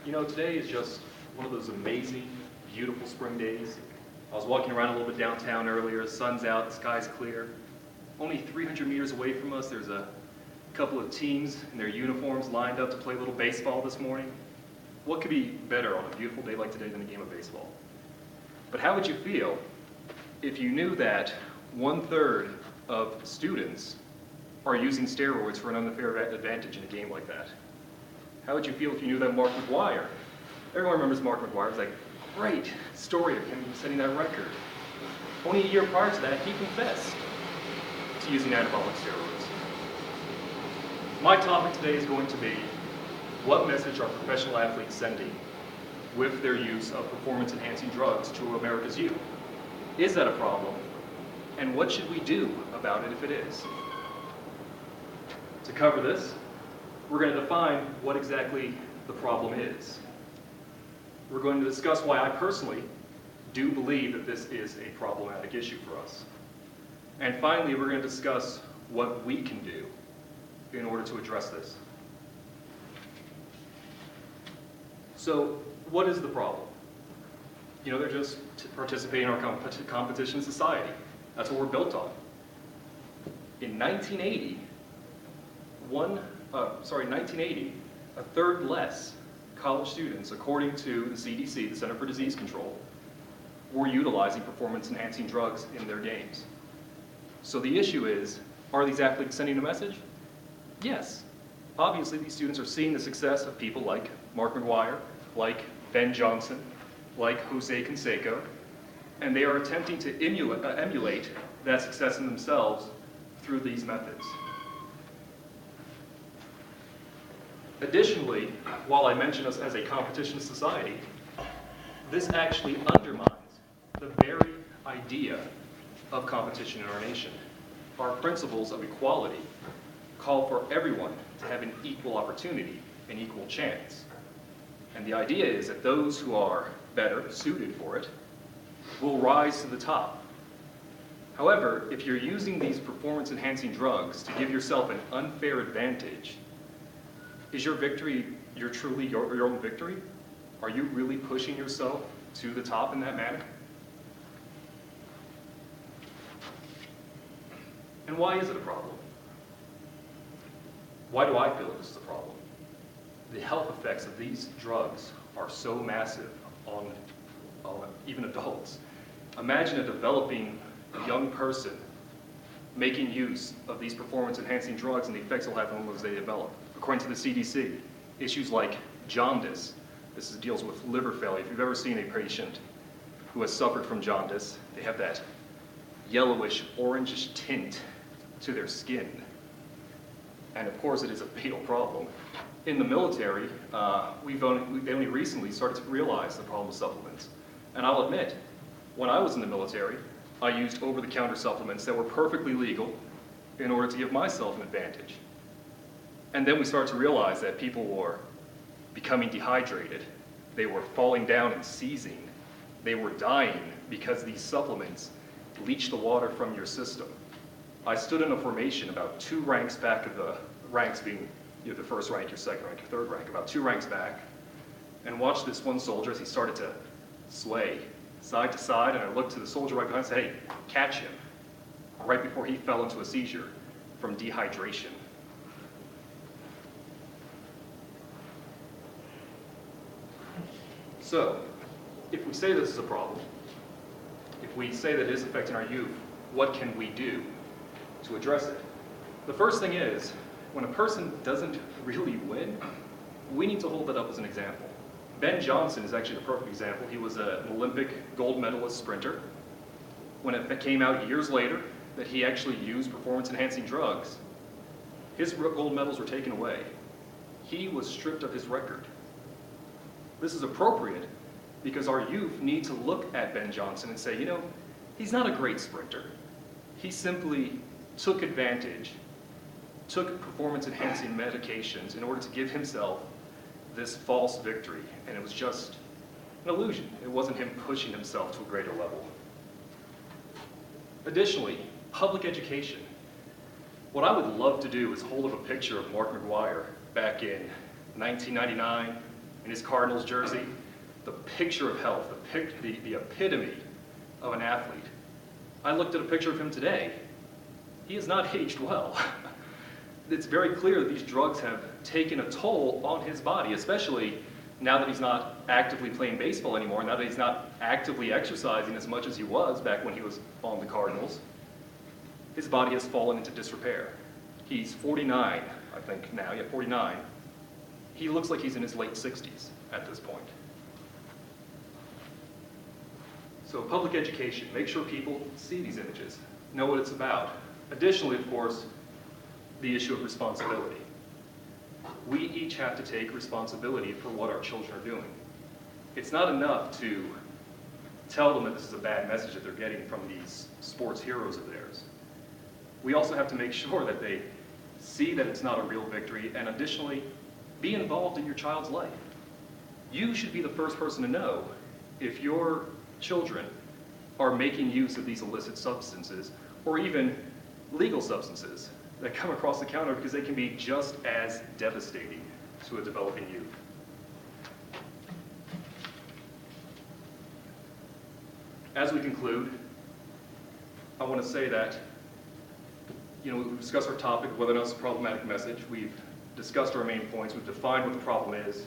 You know, today is just one of those amazing, beautiful spring days. I was walking around a little bit downtown earlier, the sun's out, the sky's clear. Only 300 meters away from us, there's a couple of teams in their uniforms lined up to play a little baseball this morning. What could be better on a beautiful day like today than a game of baseball? But how would you feel if you knew that 1/3 of students are using steroids for an unfair advantage in a game like that? How would you feel if you knew that Mark McGwire, everyone remembers Mark McGwire, it was like a great story of him setting that record. Only a year prior to that, he confessed to using anabolic steroids. My topic today is going to be, what message are professional athletes sending with their use of performance-enhancing drugs to America's youth? Is that a problem? And what should we do about it if it is? To cover this, we're going to define what exactly the problem is. We're going to discuss why I personally do believe that this is a problematic issue for us. And finally, we're going to discuss what we can do in order to address this. So, what is the problem? You know, they're just participating in our competition society. That's what we're built on. In 1980, 1980, a third less college students, according to the CDC, the Center for Disease Control, were utilizing performance-enhancing drugs in their games. So the issue is, are these athletes sending a message? Yes. Obviously, these students are seeing the success of people like Mark McGwire, like Ben Johnson, like Jose Canseco, and they are attempting to emulate that success in themselves through these methods. Additionally, while I mention us as a competition society, this actually undermines the very idea of competition in our nation. Our principles of equality call for everyone to have an equal opportunity, an equal chance. And the idea is that those who are better suited for it will rise to the top. However, if you're using these performance-enhancing drugs to give yourself an unfair advantage, is your victory truly your own victory? Are you really pushing yourself to the top in that manner? And why is it a problem? Why do I feel this is a problem? The health effects of these drugs are so massive on even adults. Imagine a developing young person making use of these performance-enhancing drugs and the effects they'll have on them as they develop. According to the CDC, issues like jaundice, deals with liver failure. If you've ever seen a patient who has suffered from jaundice, they have that yellowish, orangish tint to their skin. And of course, it is a fatal problem. In the military, they only recently started to realize the problem of supplements. And I'll admit, when I was in the military, I used over-the-counter supplements that were perfectly legal in order to give myself an advantage. And then we started to realize that people were becoming dehydrated. They were falling down and seizing. They were dying because these supplements leach the water from your system. I stood in a formation about 2 ranks back of the ranks being the first rank, your second rank, your third rank, about 2 ranks back, and watched this one soldier as he started to sway side to side, and I looked to the soldier right behind and said, hey, catch him, right before he fell into a seizure from dehydration. So, if we say this is a problem, if we say that it is affecting our youth, what can we do to address it? The first thing is, when a person doesn't really win, we need to hold that up as an example. Ben Johnson is actually the perfect example. He was an Olympic gold medalist sprinter. When it came out years later that he actually used performance-enhancing drugs, his gold medals were taken away. He was stripped of his record. This is appropriate because our youth need to look at Ben Johnson and say, you know, he's not a great sprinter. He simply took advantage, took performance-enhancing medications in order to give himself this false victory, and it was just an illusion. It wasn't him pushing himself to a greater level. Additionally, public education. What I would love to do is hold up a picture of Mark McGwire back in 1999, in his Cardinals jersey, the picture of health, the epitome of an athlete. I looked at a picture of him today. He has not aged well. It's very clear that these drugs have taken a toll on his body, especially now that he's not actively playing baseball anymore, now that he's not actively exercising as much as he was back when he was on the Cardinals. His body has fallen into disrepair. He's 49, I think now, 49. He looks like he's in his late 60s at this point. So public education, make sure people see these images, know what it's about. Additionally, of course, the issue of responsibility. We each have to take responsibility for what our children are doing. It's not enough to tell them that this is a bad message that they're getting from these sports heroes of theirs. We also have to make sure that they see that it's not a real victory, and additionally, be involved in your child's life. You should be the first person to know if your children are making use of these illicit substances, or even legal substances that come across the counter, because they can be just as devastating to a developing youth. As we conclude, I want to say that, we've discussed our topic, whether or not it's a problematic message. We've discussed our main points. We've defined what the problem is.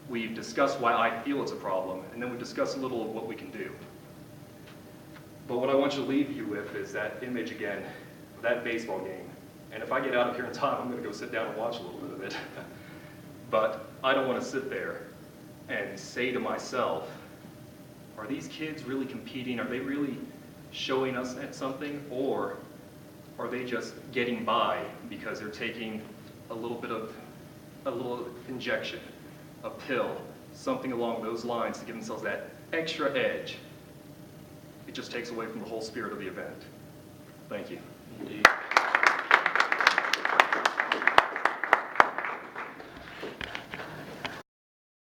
We've discussed why I feel it's a problem, and then we've discussed a little of what we can do. But what I want you to leave you with is that image again, of that baseball game. And if I get out of here in time, I'm going to go sit down and watch a little bit of it. But I don't want to sit there and say to myself, are these kids really competing? Are they really showing us at something? Or are they just getting by because they're taking a little injection, a pill, something along those lines to give themselves that extra edge? It just takes away from the whole spirit of the event. Thank you. Indeed.